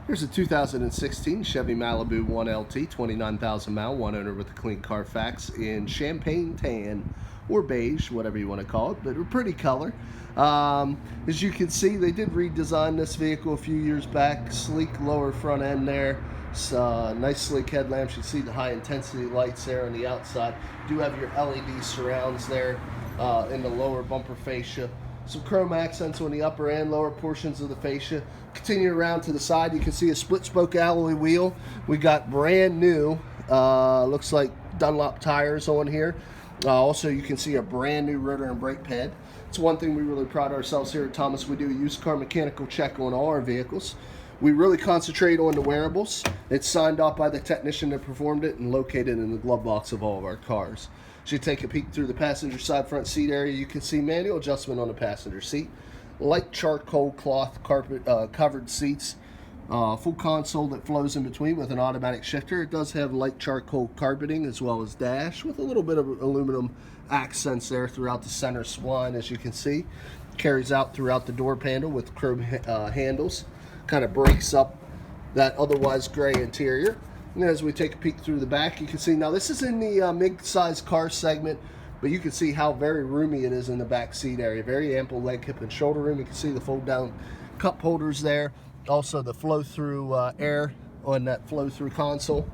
Here's a 2016 Chevy Malibu 1LT, 29,000 mile, one owner with a clean Carfax in champagne tan or beige, whatever you want to call it, but a pretty color. As you can see, they did redesign this vehicle a few years back. Sleek lower front end there. Nice sleek headlamps. You see the high intensity lights there on the outside. Do have your LED surrounds there in the lower bumper fascia. Some chrome accents on the upper and lower portions of the fascia. Continue around to the side, you can see a split spoke alloy wheel. We got brand new, looks like Dunlop tires on here. Also, you can see a brand new rotor and brake pad. It's one thing we really pride ourselves here at Thomas. We do a used car mechanical check on all our vehicles. We really concentrate on the wearables. It's signed off by the technician that performed it and located in the glove box of all of our cars. As you take a peek through the passenger side front seat area, you can see manual adjustment on the passenger seat, light charcoal cloth carpet covered seats, full console that flows in between with an automatic shifter. It does have light charcoal carpeting as well as dash with a little bit of aluminum accents there throughout the center spline, as you can see. Carries out throughout the door panel with chrome handles. Kind of breaks up that otherwise gray interior. And as we take a peek through the back, you can see, now this is in the mid-size car segment, but you can see how very roomy it is in the back seat area. Very ample leg, hip, and shoulder room. You can see the fold-down cup holders there. Also the flow-through air on that flow-through console.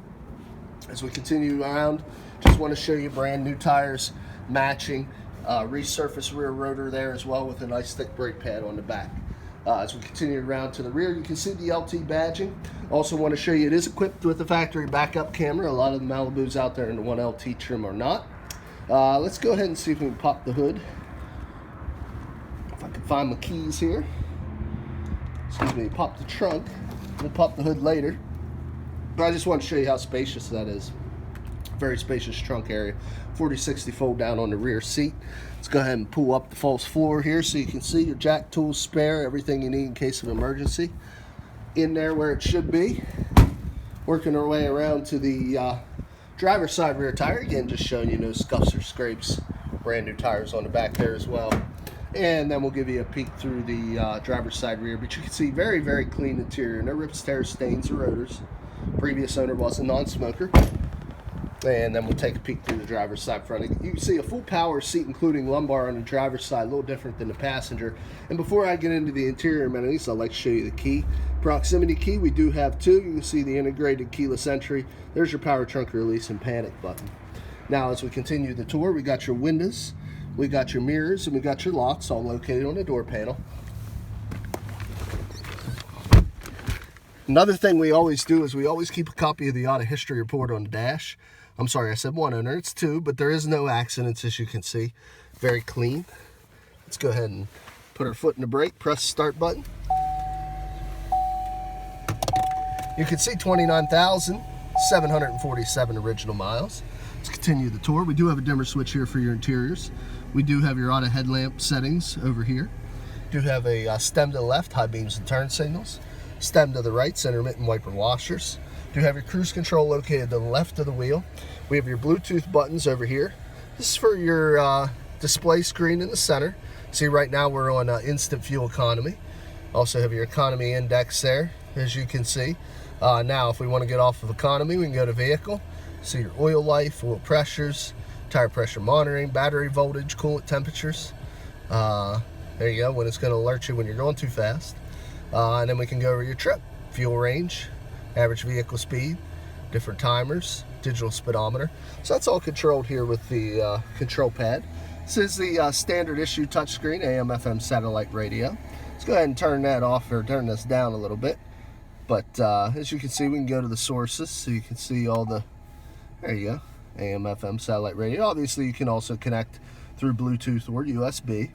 As we continue around, just want to show you brand new tires matching. Resurfaced rear rotor there as well with a nice thick brake pad on the back. As we continue around to the rear, you can see the LT badging. Also want to show you it is equipped with a factory backup camera. A lot of the Malibus out there in the 1LT trim are not. Let's go ahead and see if we can pop the hood. If I can find my keys here. Excuse me, pop the trunk. We'll pop the hood later. But I just want to show you how spacious that is. Very spacious trunk area. 40/60 fold down on the rear seat. Let's go ahead and pull up the false floor here so you can see your jack tools, spare, everything you need in case of emergency. In there where it should be. Working our way around to the driver's side rear tire. Again, just showing you no scuffs or scrapes. Brand new tires on the back there as well. And then we'll give you a peek through the driver's side rear. But you can see very, very clean interior. No rips, tears, stains, or rotors. Previous owner was a non-smoker. And then we'll take a peek through the driver's side front. You can see a full power seat, including lumbar on the driver's side, a little different than the passenger. And before I get into the interior amenities, I'd like to show you the key. Proximity key, we do have two. You can see the integrated keyless entry. There's your power trunk release and panic button. Now, as we continue the tour, we got your windows, we got your mirrors, and we got your locks all located on the door panel. Another thing we always do is we always keep a copy of the auto history report on the dash. I'm sorry, I said one owner, it's two, but there is no accidents, as you can see. Very clean. Let's go ahead and put our foot in the brake, press the start button. You can see 29,747 original miles. Let's continue the tour. We do have a dimmer switch here for your interiors. We do have your auto headlamp settings over here. Do have a stem to the left, high beams and turn signals. Stem to the right, intermittent wiper washers. Do have your cruise control located to the left of the wheel. We have your Bluetooth buttons over here. This is for your display screen in the center. See, right now we're on instant fuel economy. Also have your economy index there, as you can see. Now, if we want to get off of economy, we can go to vehicle. See your oil life, oil pressures, tire pressure monitoring, battery voltage, coolant temperatures. There you go, when it's going to alert you when you're going too fast. And then we can go over your trip, fuel range, average vehicle speed, different timers, digital speedometer. So that's all controlled here with the control pad. This is the standard issue touchscreen, AM, FM satellite radio. Let's go ahead and turn that off, or turn this down a little bit. But as you can see, we can go to the sources so you can see all the, there you go, AM, FM satellite radio. Obviously, you can also connect through Bluetooth or USB.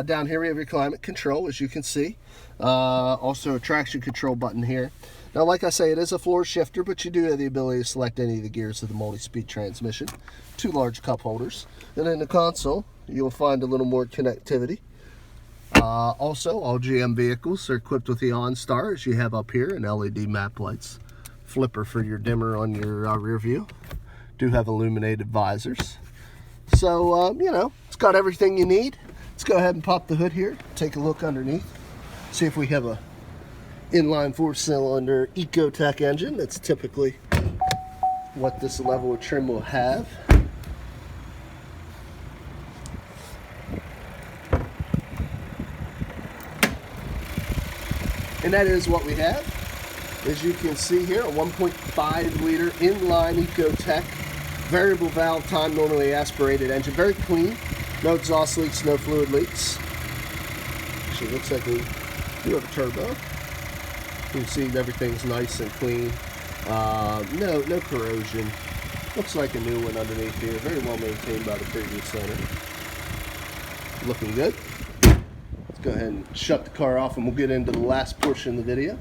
Down here we have your climate control, as you can see. Also a traction control button here. Now, like I say, it is a floor shifter, but you do have the ability to select any of the gears of the multi-speed transmission. Two large cup holders. And in the console, you'll find a little more connectivity. Also, all GM vehicles are equipped with the OnStar, as you have up here, and LED map lights. Flipper for your dimmer on your rear view. Do have illuminated visors. So, you know, it's got everything you need. Let's go ahead and pop the hood here, take a look underneath, see if we have a inline 4-cylinder Ecotec engine. That's typically what this level of trim will have. And that is what we have. As you can see here, a 1.5 liter inline Ecotec variable valve time normally aspirated engine. Very clean. No exhaust leaks, no fluid leaks. Actually looks like we do have a turbo. You can see everything's nice and clean. No corrosion. Looks like a new one underneath here. Very well maintained by the previous owner. Looking good. Let's go ahead and shut the car off and we'll get into the last portion of the video.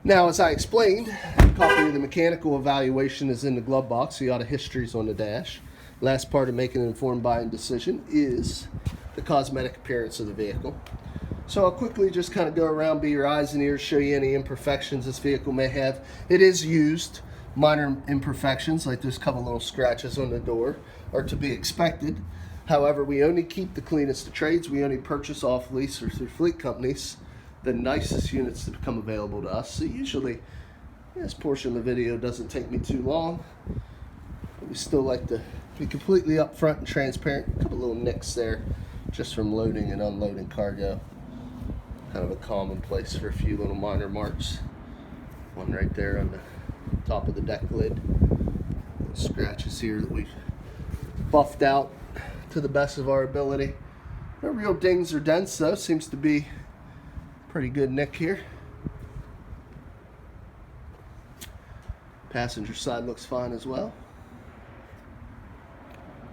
Now, as I explained, a copy of the mechanical evaluation is in the glove box. The auto history is on the dash. Last part of making an informed buying decision is the cosmetic appearance of the vehicle. So I'll quickly just kind of go around, be your eyes and ears, show you any imperfections this vehicle may have. It is used. Minor imperfections, like there's a couple little scratches on the door, are to be expected. However, we only keep the cleanest of trades. We only purchase off lease or through fleet companies the nicest units that become available to us. So usually this portion of the video doesn't take me too long. But we still like to be completely upfront and transparent. A couple little nicks there just from loading and unloading cargo. Kind of a commonplace for a few little minor marks. One right there on the top of the deck lid. Scratches here that we've buffed out to the best of our ability. No real dings or dents though. Seems to be pretty good nick here. Passenger side looks fine as well.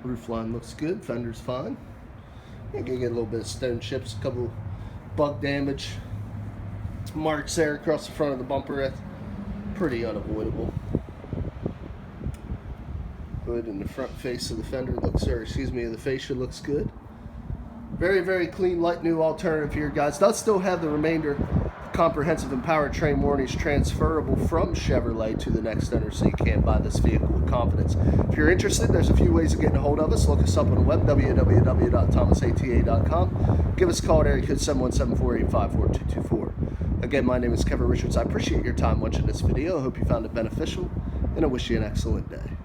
Roof line looks good. Fender's fine. You're gonna get a little bit of stone chips, a couple bug damage marks there across the front of the bumper. That's pretty unavoidable. Hood and the front face of the fender looks, or excuse me, the fascia looks good. Very, very clean, light new alternative here, guys. Does still have the remainder comprehensive and powertrain warranties transferable from Chevrolet to the next owner, so you can buy this vehicle with confidence. If you're interested, there's a few ways of getting a hold of us. Look us up on the web, www.thomasata.com. Give us a call at area code 717-485-4224. Again, my name is Kevin Richards. I appreciate your time watching this video. I hope you found it beneficial, and I wish you an excellent day.